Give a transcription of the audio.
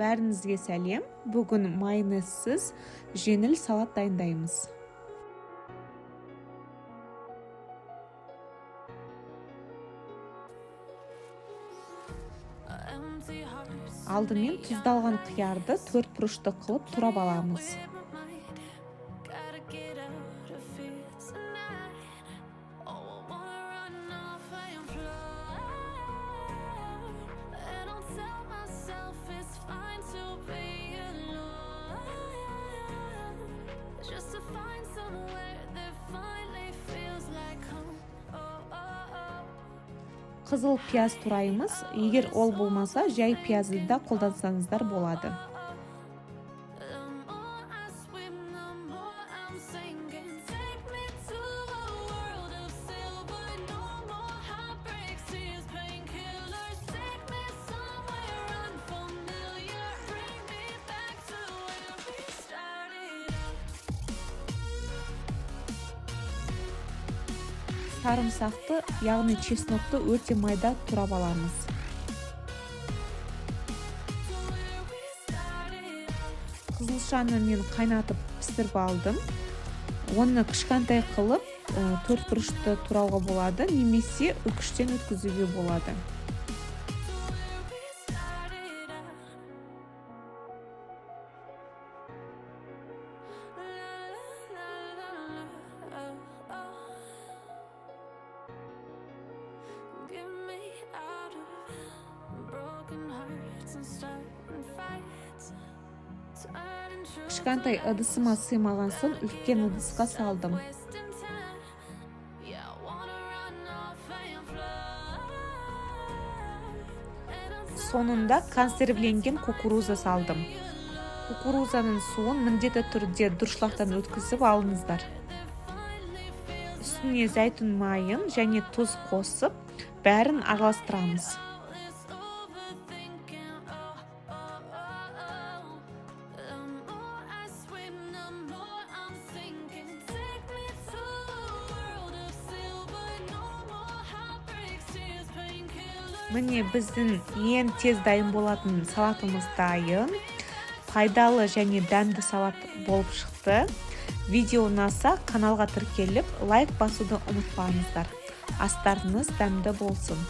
Бәріңізге сәлем. Бүгін майонезсіз жеңіл салат дайындаймыз. Алдымен тұздалған қиярды 4 бұрышты қылып турап аламыз. Қызыл пияз тураймыз. Егер ол болмаса, жай пиязды да қолдансаңыздар болады. Сарымсақты, яғни чеснокты өте майда турап аламыз. Қызылшаны мен қайнатып пісіріп алдым. Оны кішкентай қылып 4 бұрышты турауға болады, немесе үкіштен өткізуге болады. Кішкентай ыдысыма сыймаған соң үлкен ыдысқа салдым. Сонында консервленген кукуруза салдым. Кукурузаның суын міндетті түрде дұрышлақтан өткізіп алыңыздар. Үстіне зәйтүн майын және тұз қосып, бәрін араластырамыз. Міне біздің ең тез дайын болатын салатымыз дайын. Пайдалы және дәмді салат болып шықты. Видео ұнаса, каналға тіркеліп, лайк басуды ұмытпаңыздар. Астарыңыз дәмді болсын.